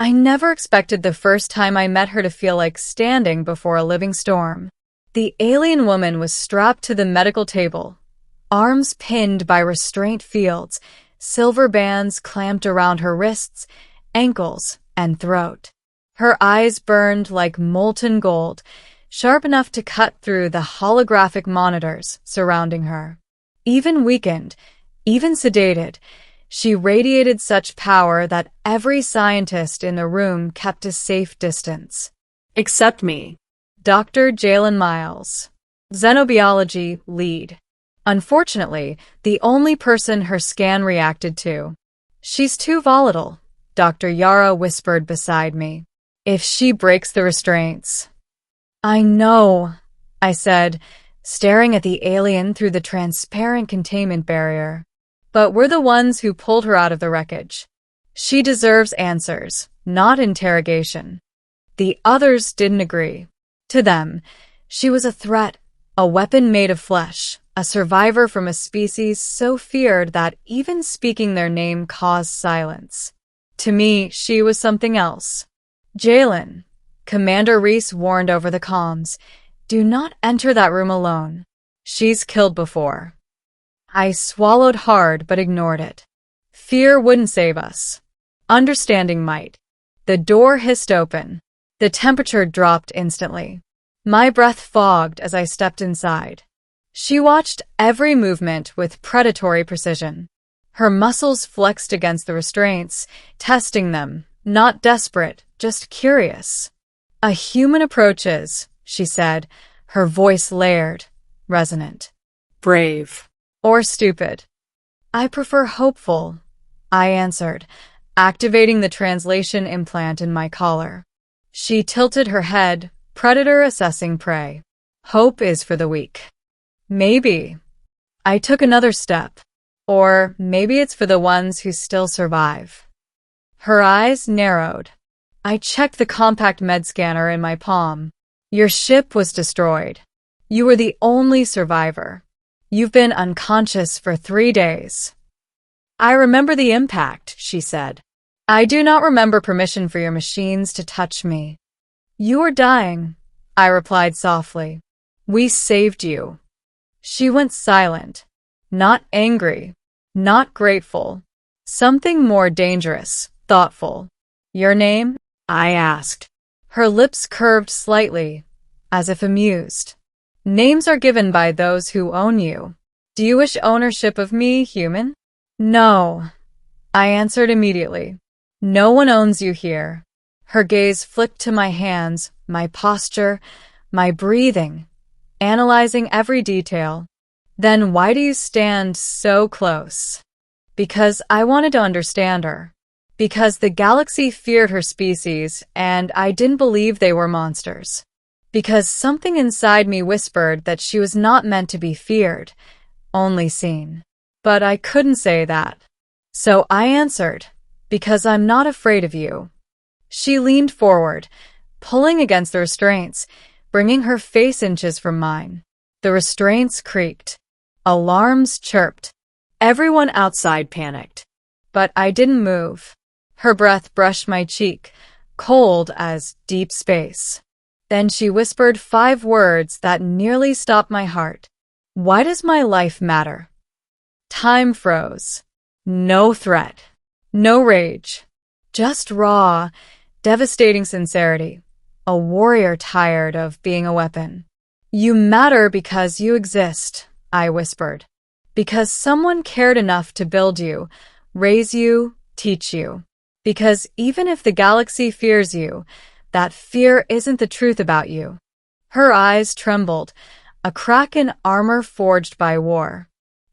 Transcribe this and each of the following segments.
I never expected the first time I met her to feel like standing before a living storm. The alien woman was strapped to the medical table, arms pinned by restraint fields, silver bands clamped around her wrists, ankles, and throat. Her eyes burned like molten gold, sharp enough to cut through the holographic monitors surrounding her. Even weakened, even sedated, she radiated such power that every scientist in the room kept a safe distance. Except me. Dr. Jalen Miles, xenobiology lead. Unfortunately, the only person her scan reacted to. She's too volatile, Dr. Yara whispered beside me. If she breaks the restraints. I know, I said, staring at the alien through the transparent containment barrier. But we're the ones who pulled her out of the wreckage. She deserves answers, not interrogation. The others didn't agree. To them, she was a threat, a weapon made of flesh, a survivor from a species so feared that even speaking their name caused silence. To me, she was something else. Jalen, Commander Reese warned over the comms, do not enter that room alone. She's killed before. I swallowed hard but ignored it. Fear wouldn't save us. Understanding might. The door hissed open. The temperature dropped instantly. My breath fogged as I stepped inside. She watched every movement with predatory precision. Her muscles flexed against the restraints, testing them, not desperate, just curious. A human approaches, she said, her voice layered, resonant. Brave. Or stupid. I prefer hopeful, I answered, activating the translation implant in my collar. She tilted her head, predator assessing prey. Hope is for the weak. Maybe. I took another step. Or maybe it's for the ones who still survive. Her eyes narrowed. I checked the compact med scanner in my palm. Your ship was destroyed. You were the only survivor. You've been unconscious for 3 days. I remember the impact, she said. I do not remember permission for your machines to touch me. You are dying, I replied softly. We saved you. She went silent. Not angry. Not grateful. Something more dangerous, thoughtful. Your name? I asked. Her lips curved slightly, as if amused. Names are given by those who own you. Do you wish ownership of me, human? No, I answered immediately. No one owns you here. Her gaze flicked to my hands, my posture, my breathing, analyzing every detail. Then why do you stand so close? Because I wanted to understand her. Because the galaxy feared her species, and I didn't believe they were monsters. Because something inside me whispered that she was not meant to be feared, only seen. But I couldn't say that. So I answered, because I'm not afraid of you. She leaned forward, pulling against the restraints, bringing her face inches from mine. The restraints creaked. Alarms chirped. Everyone outside panicked. But I didn't move. Her breath brushed my cheek, cold as deep space. Then she whispered 5 words that nearly stopped my heart. Why does my life matter? Time froze. No threat. No rage. Just raw, devastating sincerity. A warrior tired of being a weapon. You matter because you exist, I whispered. Because someone cared enough to build you, raise you, teach you. Because even if the galaxy fears you, that fear isn't the truth about you. Her eyes trembled, a crack in armor forged by war.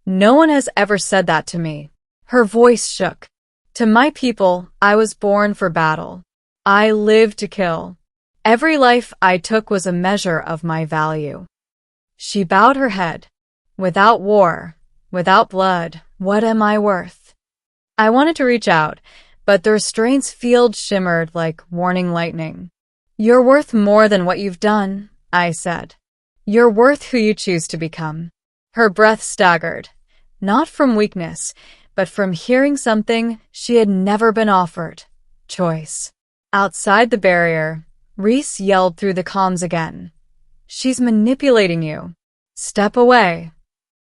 No one has ever said that to me. Her voice shook. To my people, I was born for battle. I lived to kill. Every life I took was a measure of my value. She bowed her head. Without war, without blood, what am I worth? I wanted to reach out, but the restraints field shimmered like warning lightning. You're worth more than what you've done, I said. You're worth who you choose to become. Her breath staggered, not from weakness, but from hearing something she had never been offered. Choice. Outside the barrier, Reese yelled through the comms again. She's manipulating you. Step away.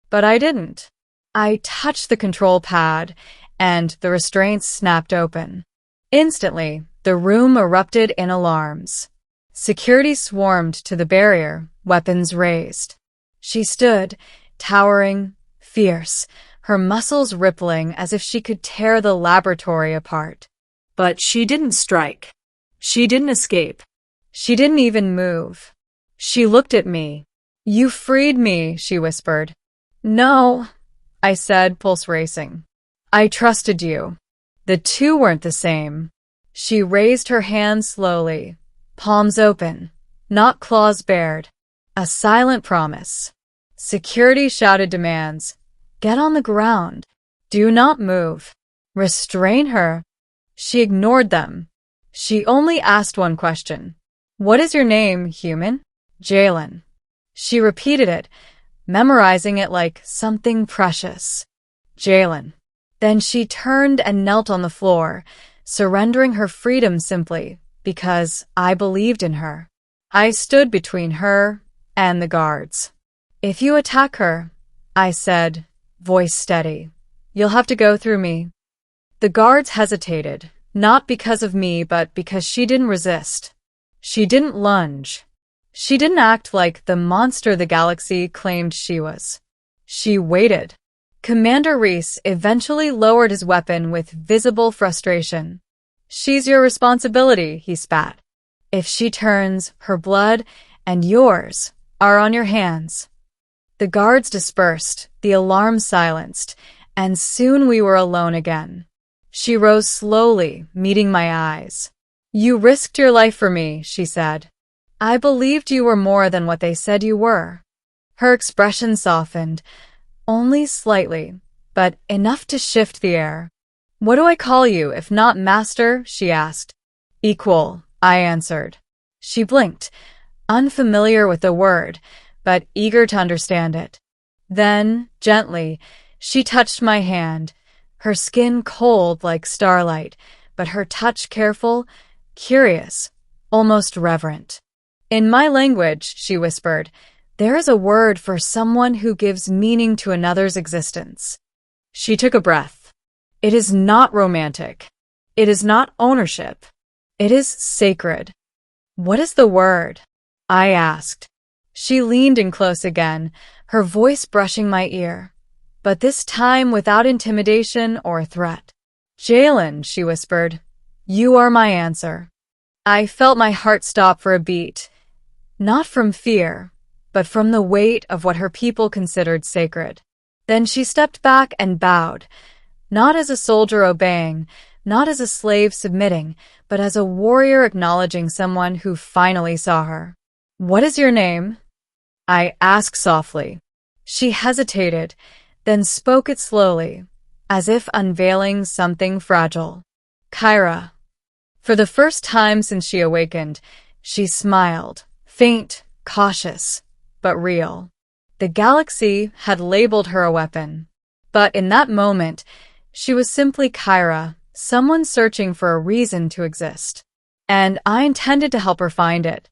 But I didn't. I touched the control pad, and the restraints snapped open. Instantly, the room erupted in alarms. Security swarmed to the barrier, weapons raised. She stood, towering, fierce, her muscles rippling as if she could tear the laboratory apart. But she didn't strike. She didn't escape. She didn't even move. She looked at me. You freed me, she whispered. No, I said, pulse racing. I trusted you. The two weren't the same. She raised her hand slowly, palms open, not claws bared. A silent promise. Security shouted demands. Get on the ground. Do not move. Restrain her. She ignored them. She only asked one question. What is your name, human? Jalen. She repeated it, memorizing it like something precious. Jalen. Then she turned and knelt on the floor, surrendering her freedom simply because I believed in her. I stood between her and the guards. If you attack her, I said, voice steady, you'll have to go through me. The guards hesitated, not because of me, but because she didn't resist. She didn't lunge. She didn't act like the monster the galaxy claimed she was. She waited. Commander Reese eventually lowered his weapon with visible frustration. She's your responsibility, he spat. If she turns, her blood and yours are on your hands. The guards dispersed, the alarm silenced, and soon we were alone again. She rose slowly, meeting my eyes. You risked your life for me, she said. I believed you were more than what they said you were. Her expression softened, only slightly, but enough to shift the air. What do I call you, if not master? She asked. Equal, I answered. She blinked, unfamiliar with the word, but eager to understand it. Then, gently, she touched my hand, her skin cold like starlight, but her touch careful, curious, almost reverent. In my language, she whispered, there is a word for someone who gives meaning to another's existence. She took a breath. It is not romantic. It is not ownership. It is sacred. What is the word? I asked. She leaned in close again, her voice brushing my ear, but this time without intimidation or threat. Jalen, she whispered, you are my answer. I felt my heart stop for a beat, not from fear, but from the weight of what her people considered sacred. Then she stepped back and bowed, not as a soldier obeying, not as a slave submitting, but as a warrior acknowledging someone who finally saw her. What is your name? I asked softly. She hesitated, then spoke it slowly, as if unveiling something fragile. Kyra. For the first time since she awakened, she smiled, faint, cautious, but real. The galaxy had labeled her a weapon. But in that moment, she was simply Kyra, someone searching for a reason to exist. And I intended to help her find it.